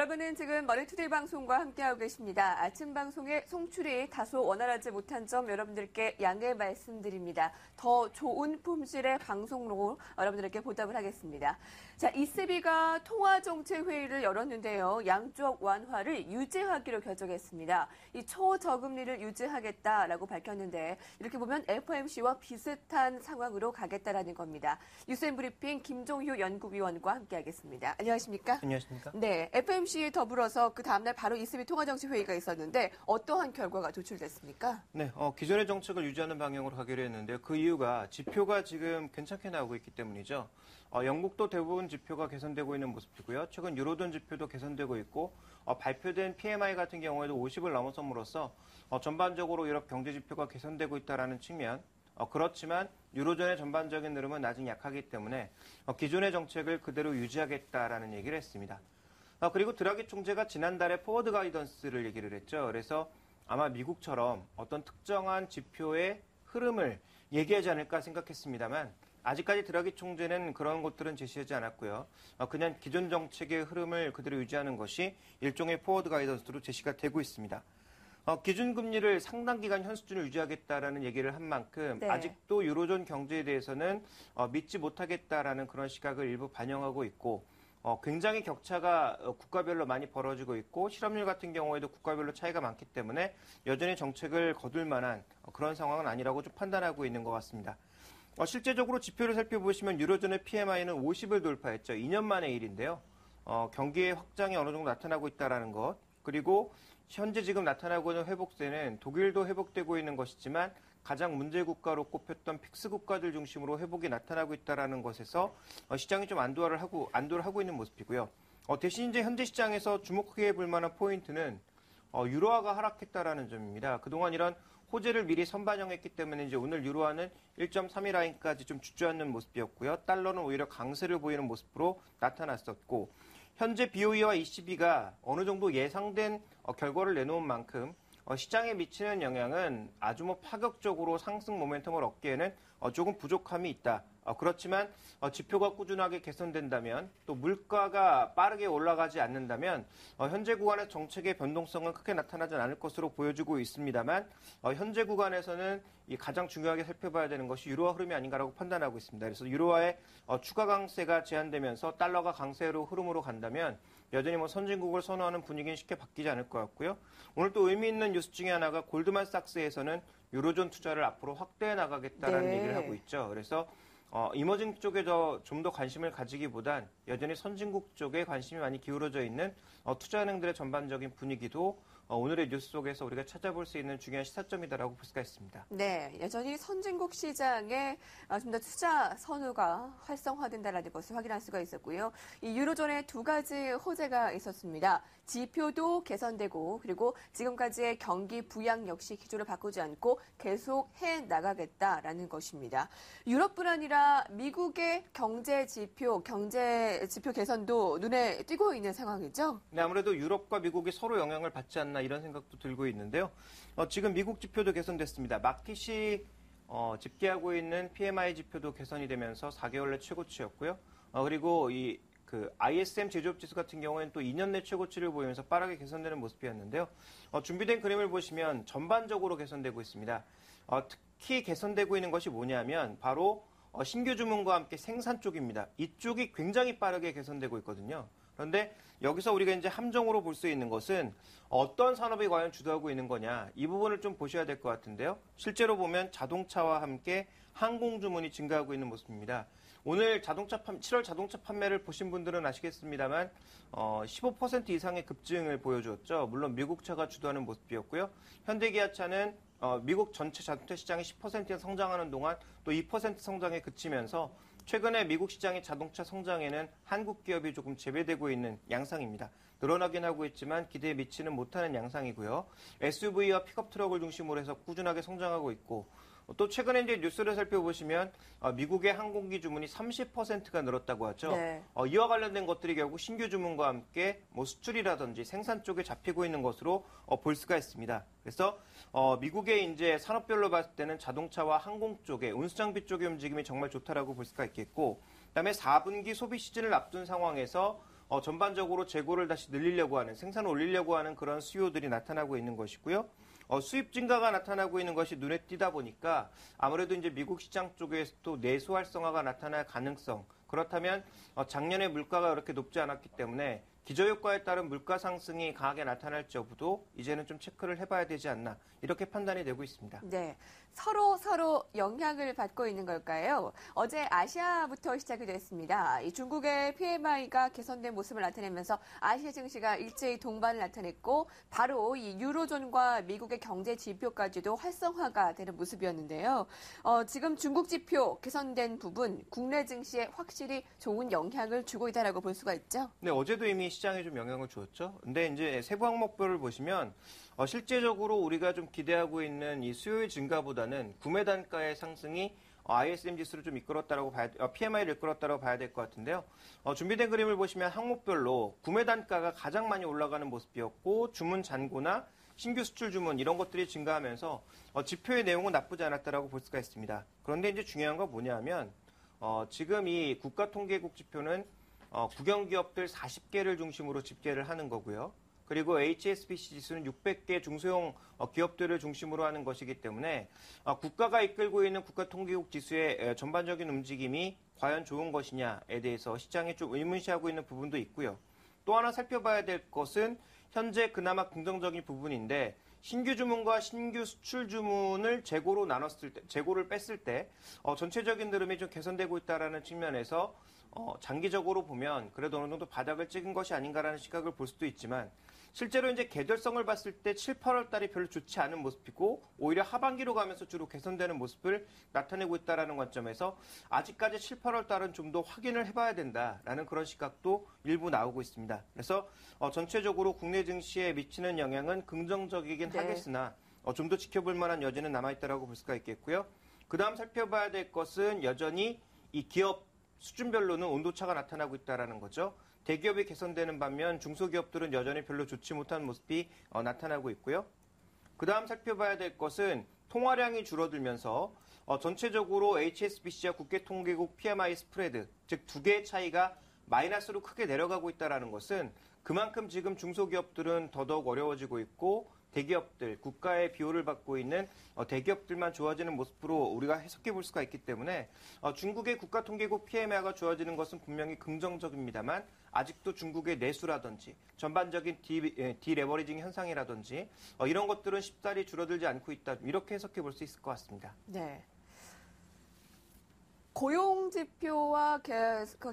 여러분은 지금 머니투데이 방송과 함께하고 계십니다. 아침 방송의 송출이 다소 원활하지 못한 점 여러분들께 양해 말씀드립니다. 더 좋은 품질의 방송으로 여러분들께 보답을 하겠습니다. 자, ECB가 통화정책회의를 열었는데요. 양적 완화를 유지하기로 결정했습니다. 이 초저금리를 유지하겠다라고 밝혔는데 이렇게 보면 FOMC와 비슷한 상황으로 가겠다라는 겁니다. 뉴스앤브리핑 김종효 연구위원과 함께하겠습니다. 안녕하십니까? 안녕하십니까? 네, FOMC에 더불어서 그 다음날 바로 ECB 통화정책회의가 있었는데 어떠한 결과가 도출됐습니까? 네, 기존의 정책을 유지하는 방향으로 가기로 했는데요. 그 이유가 지표가 지금 괜찮게 나오고 있기 때문이죠. 영국도 대부분 지표가 개선되고 있는 모습이고요. 최근 유로존 지표도 개선되고 있고 발표된 PMI 같은 경우에도 50을 넘어섬으로써 전반적으로 유럽 경제 지표가 개선되고 있다는 측면. 그렇지만 유로존의 전반적인 흐름은 아직 약하기 때문에 기존의 정책을 그대로 유지하겠다라는 얘기를 했습니다. 그리고 드라기 총재가 지난달에 포워드 가이던스를 얘기를 했죠. 그래서 아마 미국처럼 어떤 특정한 지표의 흐름을 얘기하지 않을까 생각했습니다만 아직까지 드라기 총재는 그런 것들은 제시하지 않았고요. 그냥 기존 정책의 흐름을 그대로 유지하는 것이 일종의 포워드 가이던스로 제시가 되고 있습니다. 기준금리를 상당 기간 현 수준을 유지하겠다라는 얘기를 한 만큼 네. 아직도 유로존 경제에 대해서는 믿지 못하겠다라는 그런 시각을 일부 반영하고 있고 굉장히 격차가 국가별로 많이 벌어지고 있고 실업률 같은 경우에도 국가별로 차이가 많기 때문에 여전히 정책을 거둘 만한 그런 상황은 아니라고 좀 판단하고 있는 것 같습니다. 실제적으로 지표를 살펴보시면 유로존의 PMI는 50을 돌파했죠. 2년 만의 일인데요. 경기의 확장이 어느 정도 나타나고 있다는 것. 그리고 현재 지금 나타나고 있는 회복세는 독일도 회복되고 있는 것이지만 가장 문제 국가로 꼽혔던 픽스 국가들 중심으로 회복이 나타나고 있다는 것에서 시장이 좀 안도를 하고 있는 모습이고요. 대신 이제 현재 시장에서 주목해 볼 만한 포인트는 유로화가 하락했다라는 점입니다. 그동안 이런 호재를 미리 선반영했기 때문에 이제 오늘 유로화는 1.32 라인까지 좀 주저앉는 모습이었고요. 달러는 오히려 강세를 보이는 모습으로 나타났었고 현재 BOE와 ECB가 어느 정도 예상된 결과를 내놓은 만큼 시장에 미치는 영향은 아주 파격적으로 상승 모멘텀을 얻기에는 조금 부족함이 있다. 그렇지만 지표가 꾸준하게 개선된다면 또 물가가 빠르게 올라가지 않는다면 현재 구간의 정책의 변동성은 크게 나타나지 않을 것으로 보여지고 있습니다만 현재 구간에서는 가장 중요하게 살펴봐야 되는 것이 유로화 흐름이 아닌가라고 판단하고 있습니다. 그래서 유로화의 추가 강세가 제한되면서 달러가 강세로 흐름으로 간다면 여전히 선진국을 선호하는 분위기는 쉽게 바뀌지 않을 것 같고요. 오늘 또 의미 있는 뉴스 중에 하나가 골드만삭스에서는 유로존 투자를 앞으로 확대해 나가겠다라는 네. 얘기를 하고 있죠. 그래서 이머징 쪽에 좀 더 관심을 가지기보단 여전히 선진국 쪽에 관심이 많이 기울어져 있는 투자은행들의 전반적인 분위기도 오늘의 뉴스 속에서 우리가 찾아볼 수 있는 중요한 시사점이다라고 볼 수가 있습니다. 네, 여전히 선진국 시장에 좀 더 투자 선호가 활성화된다는 것을 확인할 수가 있었고요. 이 유로존에 두 가지 호재가 있었습니다. 지표도 개선되고 그리고 지금까지의 경기 부양 역시 기조를 바꾸지 않고 계속 해 나가겠다라는 것입니다. 유럽뿐 아니라 미국의 경제 지표 개선도 눈에 띄고 있는 상황이죠? 네, 아무래도 유럽과 미국이 서로 영향을 받지 않나 이런 생각도 들고 있는데요. 지금 미국 지표도 개선됐습니다. 마켓이 집계하고 있는 PMI 지표도 개선이 되면서 4개월 내 최고치였고요. 그리고 ISM 제조업 지수 같은 경우에는 또 2년 내 최고치를 보이면서 빠르게 개선되는 모습이었는데요. 준비된 그림을 보시면 전반적으로 개선되고 있습니다. 특히 개선되고 있는 것이 뭐냐면 바로 신규 주문과 함께 생산 쪽입니다. 이쪽이 굉장히 빠르게 개선되고 있거든요. 그런데 여기서 우리가 이제 함정으로 볼 수 있는 것은 어떤 산업이 과연 주도하고 있는 거냐 이 부분을 좀 보셔야 될 것 같은데요. 실제로 보면 자동차와 함께 항공 주문이 증가하고 있는 모습입니다. 오늘 7월 자동차 판매를 보신 분들은 아시겠습니다만 15% 이상의 급증을 보여주었죠. 물론 미국 차가 주도하는 모습이었고요. 현대기아차는 미국 전체 자동차 시장이 10% 성장하는 동안 또 2% 성장에 그치면서 최근에 미국 시장의 자동차 성장에는 한국 기업이 조금 제외되고 있는 양상입니다. 늘어나긴 하고 있지만 기대에 미치는 못하는 양상이고요. SUV와 픽업 트럭을 중심으로 해서 꾸준하게 성장하고 있고 또 최근에 이제 뉴스를 살펴보시면 미국의 항공기 주문이 30%가 늘었다고 하죠. 네. 이와 관련된 것들이 결국 신규 주문과 함께 수출이라든지 생산 쪽에 잡히고 있는 것으로 볼 수가 있습니다. 그래서 미국의 이제 산업별로 봤을 때는 자동차와 항공 쪽에 운수장비 쪽의 움직임이 정말 좋다라고 볼 수가 있겠고, 그다음에 4분기 소비 시즌을 앞둔 상황에서 전반적으로 재고를 다시 늘리려고 하는, 생산을 올리려고 하는 그런 수요들이 나타나고 있는 것이고요. 수입 증가가 나타나고 있는 것이 눈에 띄다 보니까 아무래도 이제 미국 시장 쪽에서도 내수 활성화가 나타날 가능성, 그렇다면 작년에 물가가 그렇게 높지 않았기 때문에 기저효과에 따른 물가 상승이 강하게 나타날지 여부도 이제는 좀 체크를 해봐야 되지 않나, 이렇게 판단이 되고 있습니다. 네, 서로 영향을 받고 있는 걸까요? 어제 아시아부터 시작이 됐습니다. 이 중국의 PMI가 개선된 모습을 나타내면서 아시아 증시가 일제히 동반을 나타냈고 바로 이 유로존과 미국의 경제 지표까지도 활성화가 되는 모습이었는데요. 지금 중국 지표 개선된 부분 국내 증시에 확실히 좋은 영향을 주고 있다라고 볼 수가 있죠. 네, 어제도 이미 시장에 좀 영향을 주었죠. 근데 이제 세부 항목별을 보시면 실제적으로 우리가 좀 기대하고 있는 이 수요의 증가보다는 구매 단가의 상승이 ISM 지수를 좀 이끌었다라고 PMI를 이끌었다라고 봐야 될 것 같은데요. 준비된 그림을 보시면 항목별로 구매 단가가 가장 많이 올라가는 모습이었고 주문 잔고나 신규 수출 주문 이런 것들이 증가하면서 지표의 내용은 나쁘지 않았다라고 볼 수가 있습니다. 그런데 이제 중요한 건 뭐냐면 지금 이 국가통계국 지표는 국영기업들 40개를 중심으로 집계를 하는 거고요. 그리고 HSBC 지수는 600개 중소형 기업들을 중심으로 하는 것이기 때문에 국가가 이끌고 있는 국가통계국 지수의 전반적인 움직임이 과연 좋은 것이냐에 대해서 시장이 좀 의문시하고 있는 부분도 있고요. 또 하나 살펴봐야 될 것은 현재 그나마 긍정적인 부분인데 신규 주문과 신규 수출 주문을 재고를 뺐을 때 전체적인 흐름이 좀 개선되고 있다는 측면에서 장기적으로 보면 그래도 어느 정도 바닥을 찍은 것이 아닌가라는 시각을 볼 수도 있지만 실제로 이제 계절성을 봤을 때 7, 8월 달이 별로 좋지 않은 모습이고 오히려 하반기로 가면서 주로 개선되는 모습을 나타내고 있다는 관점에서 아직까지 7, 8월 달은 좀 더 확인을 해봐야 된다라는 그런 시각도 일부 나오고 있습니다. 그래서 전체적으로 국내 증시에 미치는 영향은 긍정적이긴 네. 하겠으나 좀 더 지켜볼 만한 여지는 남아있다고 볼 수가 있겠고요. 그 다음 살펴봐야 될 것은 여전히 이 기업 수준별로는 온도차가 나타나고 있다는 거죠. 대기업이 개선되는 반면 중소기업들은 여전히 별로 좋지 못한 모습이 나타나고 있고요. 그 다음 살펴봐야 될 것은 통화량이 줄어들면서 전체적으로 HSBC와 국계통계국 PMI 스프레드, 즉 두 개의 차이가 마이너스로 크게 내려가고 있다는 것은 그만큼 지금 중소기업들은 더더욱 어려워지고 있고 대기업들, 국가의 비호를 받고 있는 대기업들만 좋아지는 모습으로 우리가 해석해 볼 수가 있기 때문에 중국의 국가통계국 PMI가 좋아지는 것은 분명히 긍정적입니다만 아직도 중국의 내수라든지 전반적인 디레버리징 현상이라든지 이런 것들은 쉽사리 줄어들지 않고 있다. 이렇게 해석해 볼 수 있을 것 같습니다. 네. 고용 지표와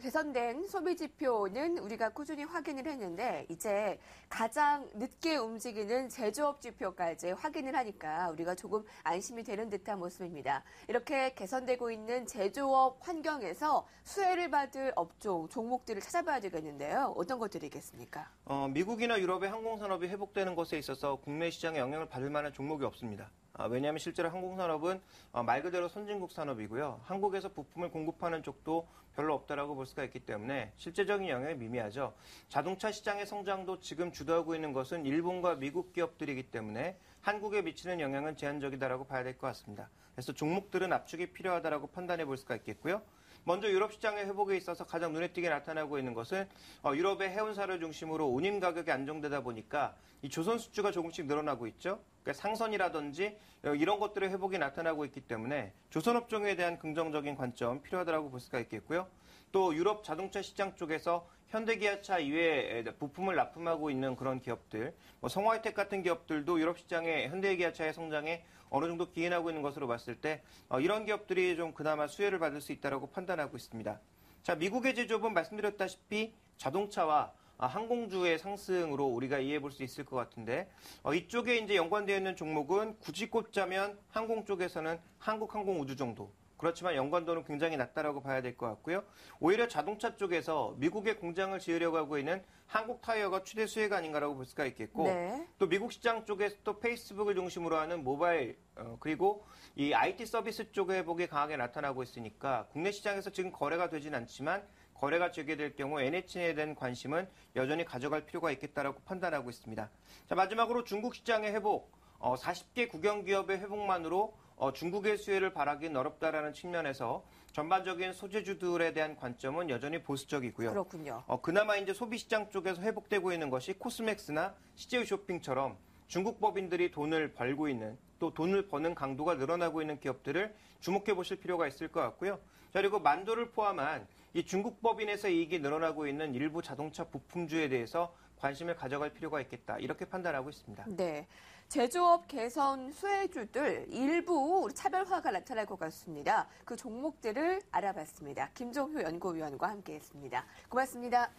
개선된 소비 지표는 우리가 꾸준히 확인을 했는데 이제 가장 늦게 움직이는 제조업 지표까지 확인을 하니까 우리가 조금 안심이 되는 듯한 모습입니다. 이렇게 개선되고 있는 제조업 환경에서 수혜를 받을 업종, 종목들을 찾아봐야 되겠는데요. 어떤 것들이겠습니까? 미국이나 유럽의 항공산업이 회복되는 것에 있어서 국내 시장에 영향을 받을 만한 종목이 없습니다. 왜냐하면 실제로 항공산업은 말 그대로 선진국 산업이고요. 한국에서 부품을 공급하는 쪽도 별로 없다라고 볼 수가 있기 때문에 실제적인 영향이 미미하죠. 자동차 시장의 성장도 지금 주도하고 있는 것은 일본과 미국 기업들이기 때문에 한국에 미치는 영향은 제한적이다라고 봐야 될 것 같습니다. 그래서 종목들은 압축이 필요하다라고 판단해 볼 수가 있겠고요. 먼저 유럽 시장의 회복에 있어서 가장 눈에 띄게 나타나고 있는 것은 유럽의 해운사를 중심으로 운임 가격이 안정되다 보니까 이 조선 수주가 조금씩 늘어나고 있죠. 그러니까 상선이라든지 이런 것들의 회복이 나타나고 있기 때문에 조선 업종에 대한 긍정적인 관점 필요하다고 볼 수가 있겠고요. 또 유럽 자동차 시장 쪽에서 현대기아차 이외에 부품을 납품하고 있는 그런 기업들, 성화이텍 같은 기업들도 유럽 시장의 현대기아차의 성장에 어느 정도 기인하고 있는 것으로 봤을 때 이런 기업들이 좀 그나마 수혜를 받을 수 있다고 판단하고 있습니다. 자, 미국의 제조업은 말씀드렸다시피 자동차와 항공주의 상승으로 우리가 이해해 볼 수 있을 것 같은데 이쪽에 이제 연관되어 있는 종목은 굳이 꼽자면 항공 쪽에서는 한국항공우주 정도. 그렇지만 연관도는 굉장히 낮다라고 봐야 될 것 같고요. 오히려 자동차 쪽에서 미국의 공장을 지으려고 하고 있는 한국타이어가 최대 수혜가 아닌가라고 볼 수가 있겠고 네. 또 미국 시장 쪽에서 또 페이스북을 중심으로 하는 모바일 그리고 이 IT 서비스 쪽의 회복이 강하게 나타나고 있으니까 국내 시장에서 지금 거래가 되진 않지만 거래가 재개될 경우 NHN에 대한 관심은 여전히 가져갈 필요가 있겠다라고 판단하고 있습니다. 자, 마지막으로 중국 시장의 회복. 40개 국영기업의 회복만으로 중국의 수혜를 바라기는 어렵다라는 측면에서 전반적인 소재주들에 대한 관점은 여전히 보수적이고요. 그렇군요. 그나마 이제 소비시장 쪽에서 회복되고 있는 것이 코스맥스나 CJ 쇼핑처럼 중국 법인들이 돈을 벌고 있는 또 돈을 버는 강도가 늘어나고 있는 기업들을 주목해 보실 필요가 있을 것 같고요. 자, 그리고 만도를 포함한 이 중국 법인에서 이익이 늘어나고 있는 일부 자동차 부품주에 대해서 관심을 가져갈 필요가 있겠다. 이렇게 판단하고 있습니다. 네. 제조업 개선 수혜주들 일부 차별화가 나타날 것 같습니다. 그 종목들을 알아봤습니다. 김종효 연구위원과 함께했습니다. 고맙습니다.